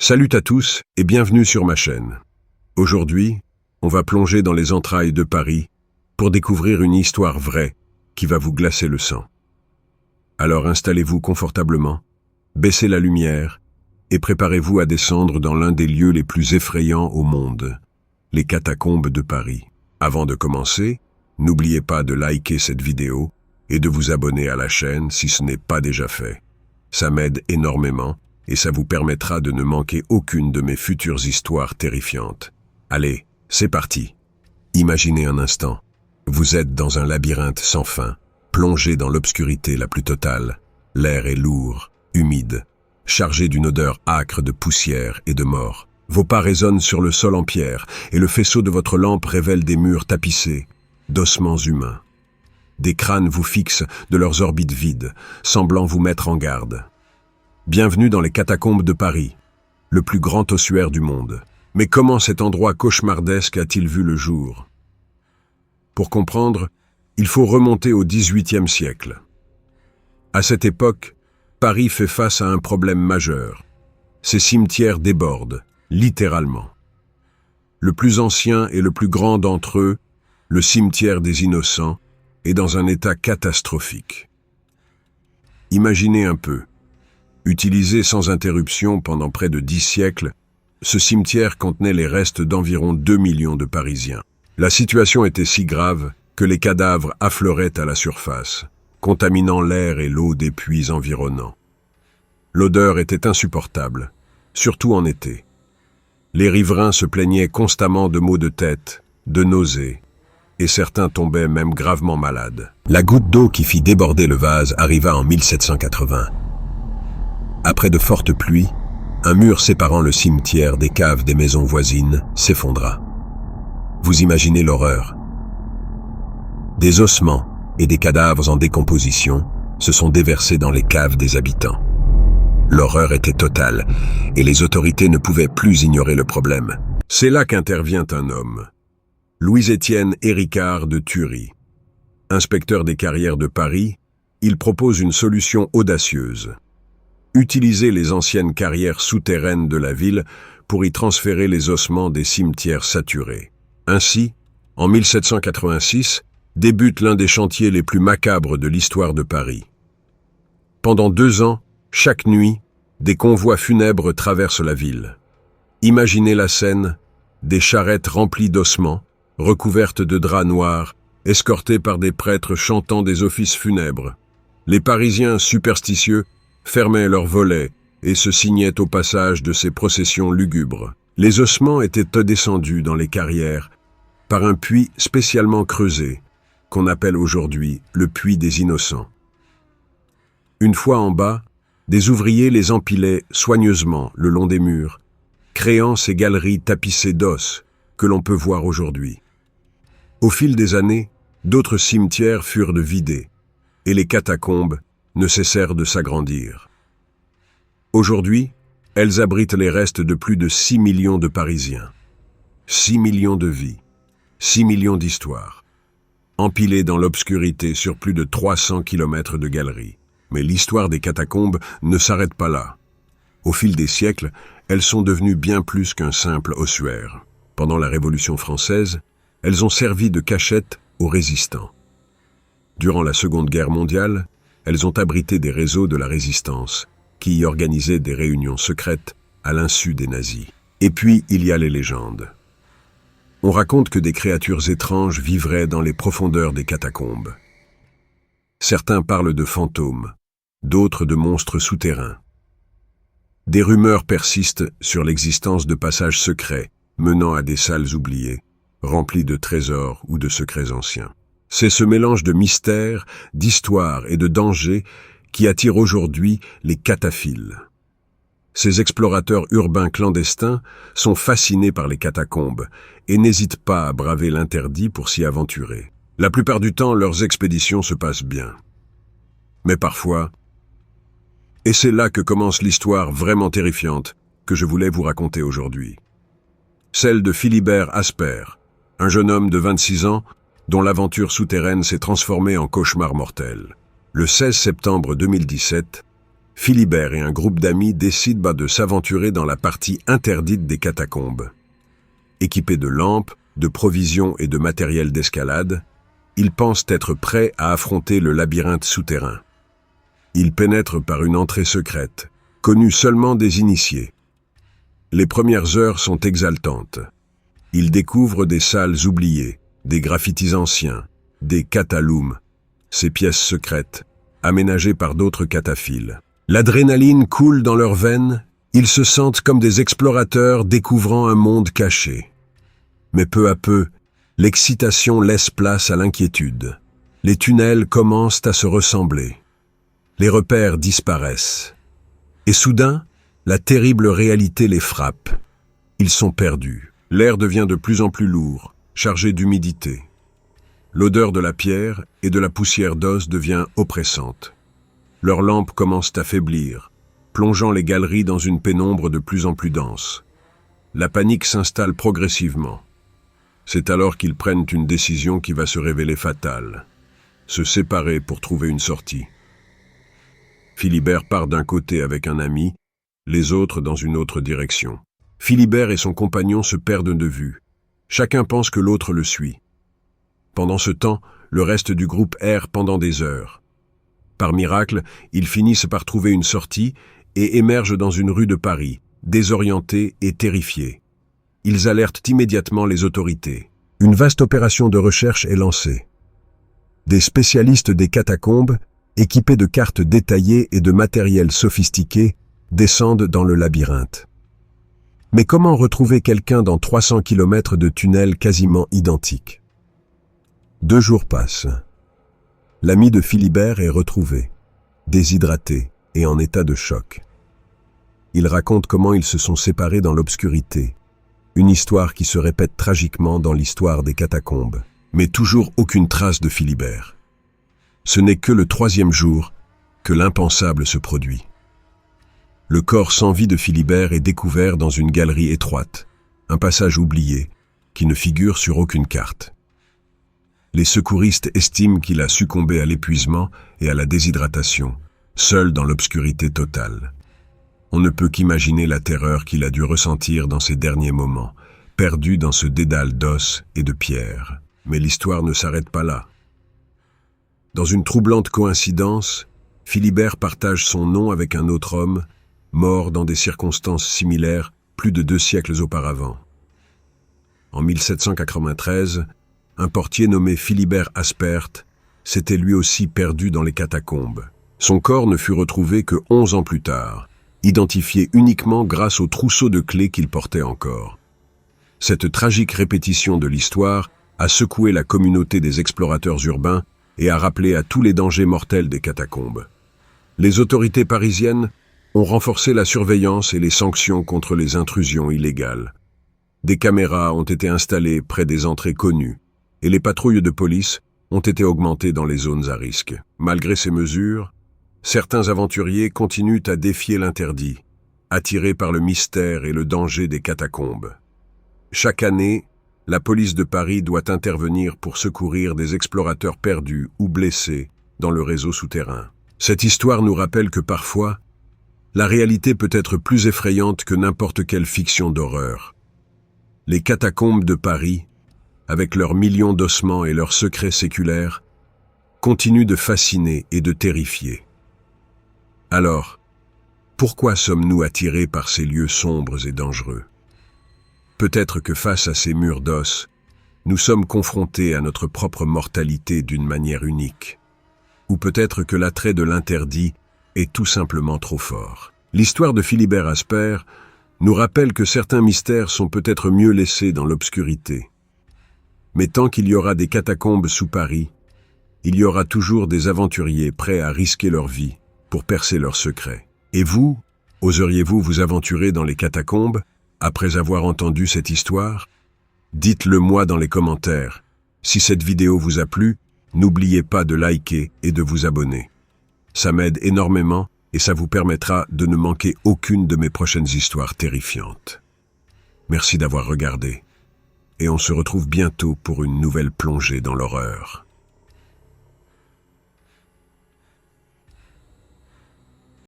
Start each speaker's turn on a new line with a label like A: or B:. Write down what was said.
A: Salut à tous et bienvenue sur ma chaîne. Aujourd'hui, on va plonger dans les entrailles de Paris pour découvrir une histoire vraie qui va vous glacer le sang. Alors installez-vous confortablement, baissez la lumière et préparez-vous à descendre dans l'un des lieux les plus effrayants au monde, les catacombes de Paris. Avant de commencer, n'oubliez pas de liker cette vidéo et de vous abonner à la chaîne si ce n'est pas déjà fait. Ça m'aide énormément et ça vous permettra de ne manquer aucune de mes futures histoires terrifiantes. Allez, c'est parti. Imaginez un instant, vous êtes dans un labyrinthe sans fin, plongé dans l'obscurité la plus totale. L'air est lourd, humide, chargé d'une odeur âcre de poussière et de mort. Vos pas résonnent sur le sol en pierre et le faisceau de votre lampe révèle des murs tapissés d'ossements humains. Des crânes vous fixent de leurs orbites vides, semblant vous mettre en garde. Bienvenue dans les catacombes de Paris, le plus grand ossuaire du monde. Mais comment cet endroit cauchemardesque a-t-il vu le jour? Pour comprendre, il faut remonter au XVIIIe siècle. À cette époque, Paris fait face à un problème majeur. Ses cimetières débordent, littéralement. Le plus ancien et le plus grand d'entre eux, le cimetière des Innocents, est dans un état catastrophique. Imaginez un peu. Utilisé sans interruption pendant près de 10 siècles, ce cimetière contenait les restes d'environ 2 millions de Parisiens. La situation était si grave que les cadavres affleuraient à la surface, contaminant l'air et l'eau des puits environnants. L'odeur était insupportable, surtout en été. Les riverains se plaignaient constamment de maux de tête, de nausées, et certains tombaient même gravement malades. La goutte d'eau qui fit déborder le vase arriva en 1780. Après de fortes pluies, un mur séparant le cimetière des caves des maisons voisines s'effondra. Vous imaginez l'horreur. Des ossements et des cadavres en décomposition se sont déversés dans les caves des habitants. L'horreur était totale et les autorités ne pouvaient plus ignorer le problème. C'est là qu'intervient un homme, Louis-Étienne Héricard de Thury. Inspecteur des carrières de Paris, il propose une solution audacieuse. Utiliser les anciennes carrières souterraines de la ville pour y transférer les ossements des cimetières saturés. Ainsi, en 1786, débute l'un des chantiers les plus macabres de l'histoire de Paris. Pendant 2 ans, chaque nuit, des convois funèbres traversent la ville. Imaginez la scène, des charrettes remplies d'ossements, recouvertes de draps noirs, escortées par des prêtres chantant des offices funèbres. Les Parisiens superstitieux fermaient leurs volets et se signaient au passage de ces processions lugubres. Les ossements étaient descendus dans les carrières par un puits spécialement creusé, qu'on appelle aujourd'hui le puits des Innocents. Une fois en bas, des ouvriers les empilaient soigneusement le long des murs, créant ces galeries tapissées d'os que l'on peut voir aujourd'hui. Au fil des années, d'autres cimetières furent vidés, et les catacombes ne cessèrent de s'agrandir. Aujourd'hui, elles abritent les restes de plus de 6 millions de Parisiens. 6 millions de vies, 6 millions d'histoires, empilées dans l'obscurité sur plus de 300 kilomètres de galeries. Mais l'histoire des catacombes ne s'arrête pas là. Au fil des siècles, elles sont devenues bien plus qu'un simple ossuaire. Pendant la Révolution française, elles ont servi de cachette aux résistants. Durant la Seconde Guerre mondiale, elles ont abrité des réseaux de la résistance, qui y organisaient des réunions secrètes à l'insu des nazis. Et puis, il y a les légendes. On raconte que des créatures étranges vivraient dans les profondeurs des catacombes. Certains parlent de fantômes, d'autres de monstres souterrains. Des rumeurs persistent sur l'existence de passages secrets menant à des salles oubliées, remplies de trésors ou de secrets anciens. C'est ce mélange de mystère, d'histoire et de danger qui attire aujourd'hui les cataphiles. Ces explorateurs urbains clandestins sont fascinés par les catacombes et n'hésitent pas à braver l'interdit pour s'y aventurer. La plupart du temps, leurs expéditions se passent bien. Mais parfois, et c'est là que commence l'histoire vraiment terrifiante que je voulais vous raconter aujourd'hui. Celle de Philibert Asper, un jeune homme de 26 ans dont l'aventure souterraine s'est transformée en cauchemar mortel. Le 16 septembre 2017, Philibert et un groupe d'amis décident de s'aventurer dans la partie interdite des catacombes. Équipés de lampes, de provisions et de matériel d'escalade, ils pensent être prêts à affronter le labyrinthe souterrain. Ils pénètrent par une entrée secrète, connue seulement des initiés. Les premières heures sont exaltantes. Ils découvrent des salles oubliées, des graffitis anciens, des cataloums, ces pièces secrètes, aménagées par d'autres cataphiles. L'adrénaline coule dans leurs veines, ils se sentent comme des explorateurs découvrant un monde caché. Mais peu à peu, l'excitation laisse place à l'inquiétude. Les tunnels commencent à se ressembler. Les repères disparaissent. Et soudain, la terrible réalité les frappe. Ils sont perdus. L'air devient de plus en plus lourd, chargé d'humidité. L'odeur de la pierre et de la poussière d'os devient oppressante. Leurs lampes commencent à faiblir, plongeant les galeries dans une pénombre de plus en plus dense. La panique s'installe progressivement. C'est alors qu'ils prennent une décision qui va se révéler fatale. Se séparer pour trouver une sortie. Philibert part d'un côté avec un ami, les autres dans une autre direction. Philibert et son compagnon se perdent de vue. Chacun pense que l'autre le suit. Pendant ce temps, le reste du groupe erre pendant des heures. Par miracle, ils finissent par trouver une sortie et émergent dans une rue de Paris, désorientés et terrifiés. Ils alertent immédiatement les autorités. Une vaste opération de recherche est lancée. Des spécialistes des catacombes, équipés de cartes détaillées et de matériel sophistiqué, descendent dans le labyrinthe. Mais comment retrouver quelqu'un dans 300 km de tunnels quasiment identiques? 2 jours passent. L'ami de Philibert est retrouvé, déshydraté et en état de choc. Il raconte comment ils se sont séparés dans l'obscurité, une histoire qui se répète tragiquement dans l'histoire des catacombes. Mais toujours aucune trace de Philibert. Ce n'est que le 3e jour que l'impensable se produit. Le corps sans vie de Philibert est découvert dans une galerie étroite, un passage oublié, qui ne figure sur aucune carte. Les secouristes estiment qu'il a succombé à l'épuisement et à la déshydratation, seul dans l'obscurité totale. On ne peut qu'imaginer la terreur qu'il a dû ressentir dans ces derniers moments, perdu dans ce dédale d'os et de pierres. Mais l'histoire ne s'arrête pas là. Dans une troublante coïncidence, Philibert partage son nom avec un autre homme, mort dans des circonstances similaires plus de 2 siècles auparavant. En 1793, un portier nommé Philibert Aspert s'était lui aussi perdu dans les catacombes. Son corps ne fut retrouvé que 11 ans plus tard, identifié uniquement grâce au trousseau de clés qu'il portait encore. Cette tragique répétition de l'histoire a secoué la communauté des explorateurs urbains et a rappelé à tous les dangers mortels des catacombes. Les autorités parisiennes ont renforcé la surveillance et les sanctions contre les intrusions illégales. Des caméras ont été installées près des entrées connues et les patrouilles de police ont été augmentées dans les zones à risque. Malgré ces mesures, certains aventuriers continuent à défier l'interdit, attirés par le mystère et le danger des catacombes. Chaque année, la police de Paris doit intervenir pour secourir des explorateurs perdus ou blessés dans le réseau souterrain. Cette histoire nous rappelle que parfois, la réalité peut être plus effrayante que n'importe quelle fiction d'horreur. Les catacombes de Paris, avec leurs millions d'ossements et leurs secrets séculaires, continuent de fasciner et de terrifier. Alors, pourquoi sommes-nous attirés par ces lieux sombres et dangereux? Peut-être que face à ces murs d'os, nous sommes confrontés à notre propre mortalité d'une manière unique. Ou peut-être que l'attrait de l'interdit est tout simplement trop fort. L'histoire de Philibert Aspert nous rappelle que certains mystères sont peut-être mieux laissés dans l'obscurité. Mais tant qu'il y aura des catacombes sous Paris, il y aura toujours des aventuriers prêts à risquer leur vie pour percer leurs secrets. Et vous, oseriez-vous vous aventurer dans les catacombes après avoir entendu cette histoire? Dites-le moi dans les commentaires. Si cette vidéo vous a plu, n'oubliez pas de liker et de vous abonner. Ça m'aide énormément et ça vous permettra de ne manquer aucune de mes prochaines histoires terrifiantes. Merci d'avoir regardé et on se retrouve bientôt pour une nouvelle plongée dans l'horreur.